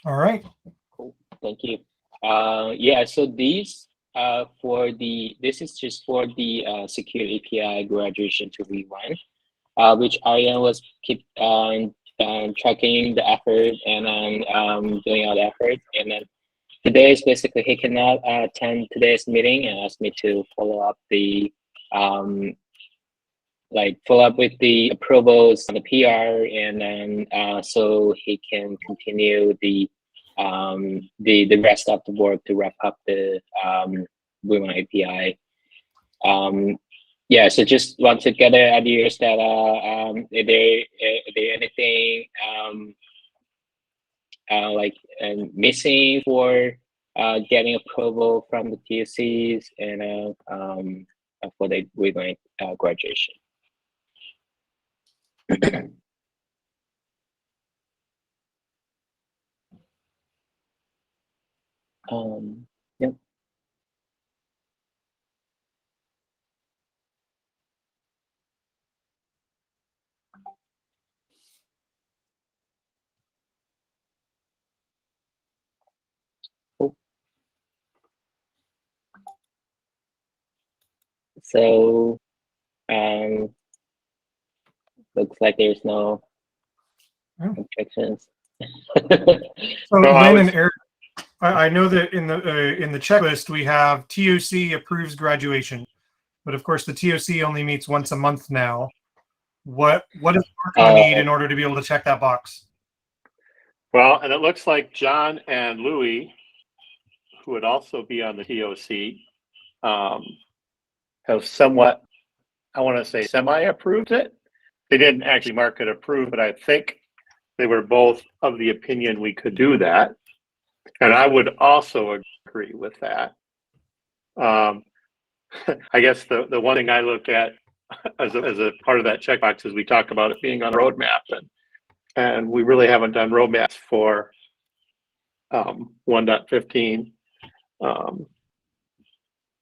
All right. Cool. Thank you. Yeah, so this is just for the secure API graduation to V1, which Ariane was keep tracking the effort and doing all the effort. And then today is basically he cannot attend today's meeting and asked me to um, follow up with the approvals on the PR, and then so he can continue the rest of the work to wrap up the Women API. Um, yeah, so just want to gather ideas that are there anything missing for getting approval from the TOCs and for the Women graduation. Yep. Cool. So um, looks like there's no Yeah. objections. So No, Lynn and Eric, I know that in the checklist we have TOC approves graduation, but of course the TOC only meets once a month now. What does Marco need in order to be able to check that box? well, and it looks like John and Louis, who would also be on the TOC, have somewhat, I want to say, semi-approved it. They didn't actually mark it approved, but I think they were both of the opinion we could do that. And I would also agree with that. I guess the one thing I look at as a part of that checkbox is we talk about it being on a roadmap, and we really haven't done roadmaps for 1.15.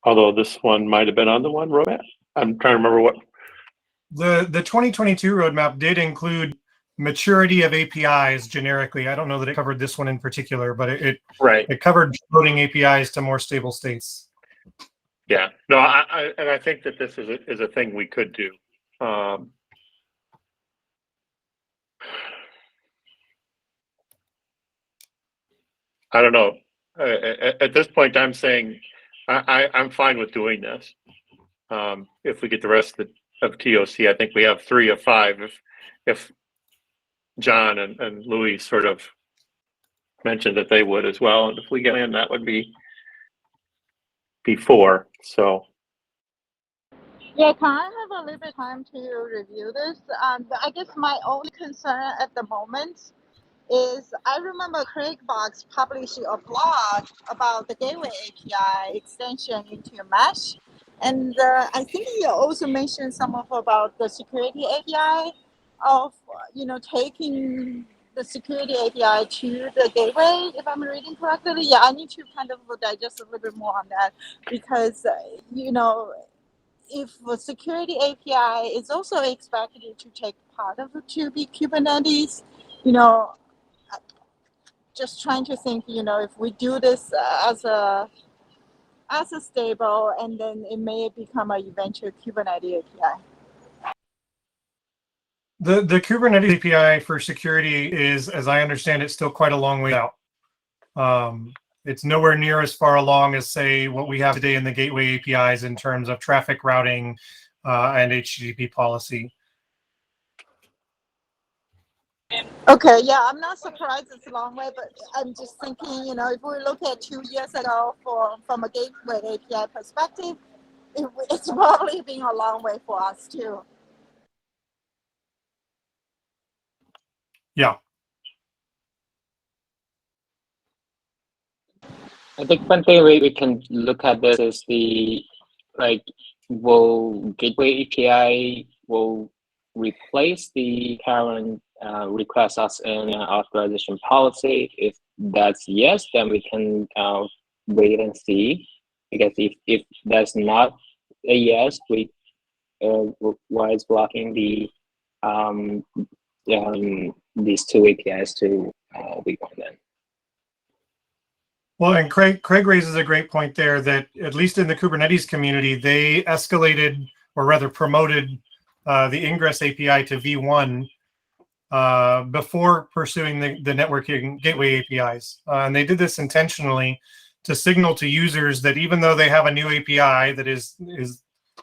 Although this one might have been on the one roadmap. I'm trying to remember what. The 2022 roadmap did include maturity of APIs generically. I don't know that it covered this one in particular, but it covered loading APIs to more stable states. Yeah, no, I think that this is a thing we could do. I don't know. At this point, I'm saying I'm fine with doing this. If we get the rest of TOC, I think we have 3 of 5. If John and Louis sort of mentioned that they would as well, and if we get in, that would be 4. So. Yeah, can I have a little bit of time to review this? I guess my only concern at the moment is I remember CraigBox published a blog about the Gateway API extension into Mesh. And I think he also mentioned some of about the security API of, taking the security API to the gateway, if I'm reading correctly. Yeah, I need to kind of digest a little bit more on that because, if the security API is also expected to take part of the 2B Kubernetes, you know, just trying to think, if we do this as a stable, and then it may become an eventual Kubernetes API. The Kubernetes API for security is, as I understand it, still quite a long way out. It's nowhere near as far along as, say, what we have today in the gateway APIs in terms of traffic routing and HTTP policy. Okay, yeah, I'm not surprised it's a long way, but I'm just thinking, if we look at 2 years ago from a gateway API perspective, it's probably been a long way for us too. Yeah. I think one thing we can look at this is will Gateway API will replace the current request as an authorization policy? If that's yes, then we can wait and see. Because if that's not a yes, why is blocking these 2 APIs to we want then? Well, and Craig raises a great point there that at least in the Kubernetes community, they escalated or rather promoted the Ingress API to V1 before pursuing the networking gateway APIs. And they did this intentionally to signal to users that even though they have a new API that is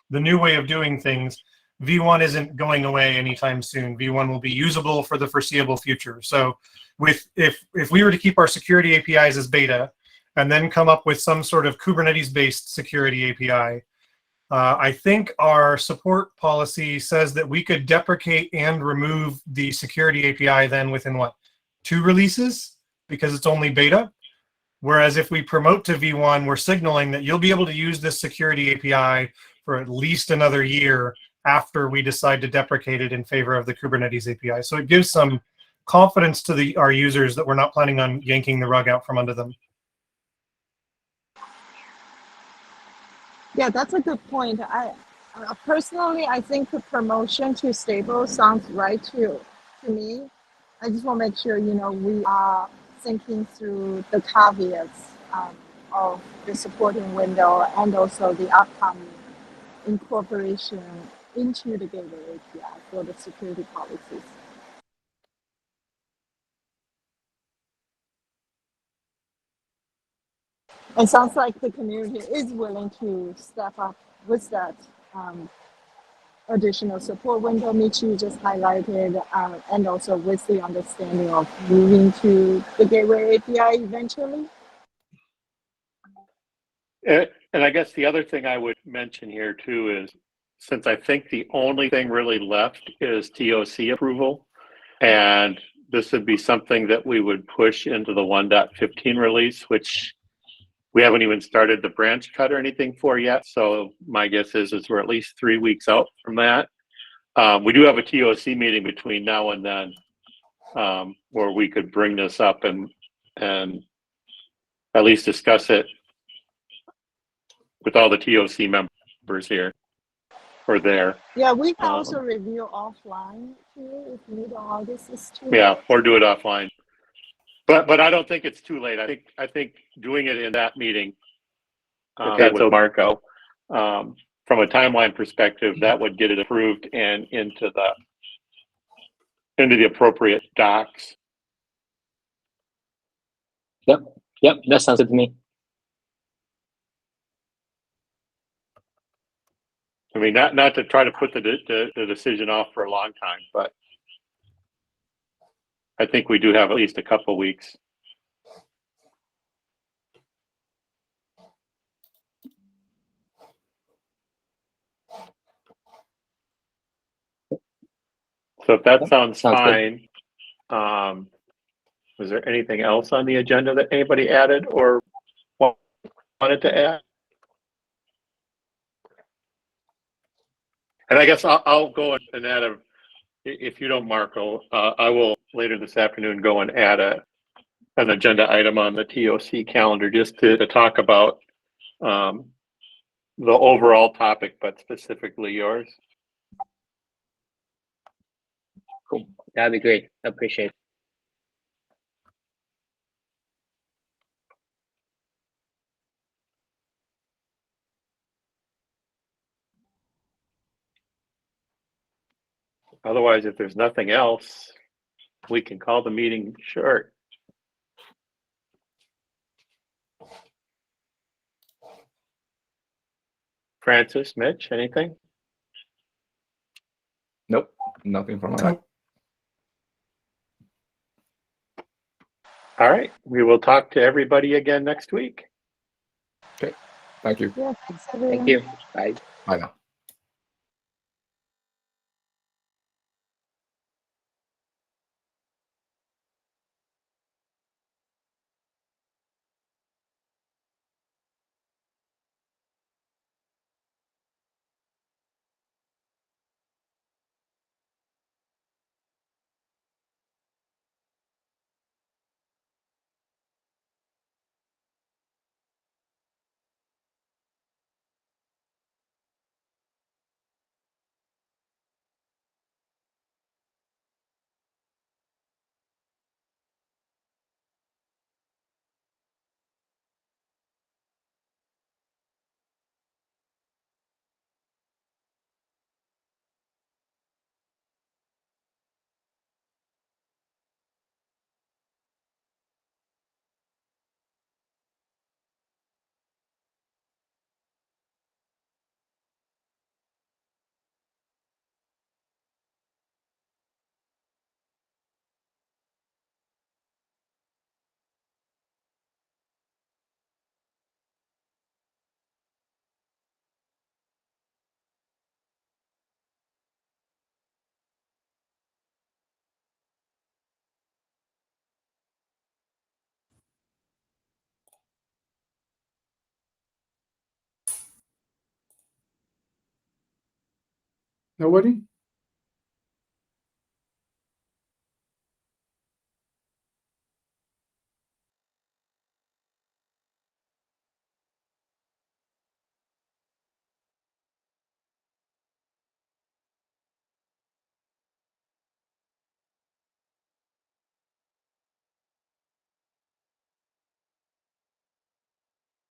the new way of doing things, V1 isn't going away anytime soon. V1 will be usable for the foreseeable future. So if we were to keep our security APIs as beta and then come up with some sort of Kubernetes-based security API, I think our support policy says that we could deprecate and remove the security API then within what, 2 releases, because it's only beta. Whereas if we promote to V1, we're signaling that you'll be able to use this security API for at least another year after we decide to deprecate it in favor of the Kubernetes API. So it gives some confidence to our users that we're not planning on yanking the rug out from under them. Yeah, that's a good point. I personally, I think the promotion to stable sounds right to me. I just want to make sure, we are thinking through the caveats of the supporting window and also the upcoming incorporation into the gateway API for the security policies. It sounds like the community is willing to step up with that additional support window Mitch you just highlighted, and also with the understanding of moving to the gateway API eventually. And I guess the other thing I would mention here too is, since I think the only thing really left is TOC approval, and this would be something that we would push into the 1.15 release, which we haven't even started the branch cut or anything for yet. So my guess is we're at least 3 weeks out from that. We do have a TOC meeting between now and then, where we could bring this up and at least discuss it with all the TOC members here or there. Yeah, we can also review offline too if mid-August is too late. Yeah, or do it offline. But I don't think it's too late. I think doing it in that meeting, with Marco, from a timeline perspective, that would get it approved and into the appropriate docs. Yep, that sounds good to me. I mean, not to try to put the decision off for a long time, but I think we do have at least a couple weeks. So if that sounds fine, was there anything else on the agenda that anybody added or wanted to add? And I guess I'll go and add if you don't, Marco, I will later this afternoon go and add an agenda item on the TOC calendar just to talk about the overall topic, but specifically yours. Cool. That'd be great. I appreciate it. Otherwise, if there's nothing else, we can call the meeting short. Francis, Mitch, anything? Nope, nothing from my end. All right, we will talk to everybody again next week. Okay, thank you. Yeah, thanks everyone. Thank you. Bye. Bye now. Nobody?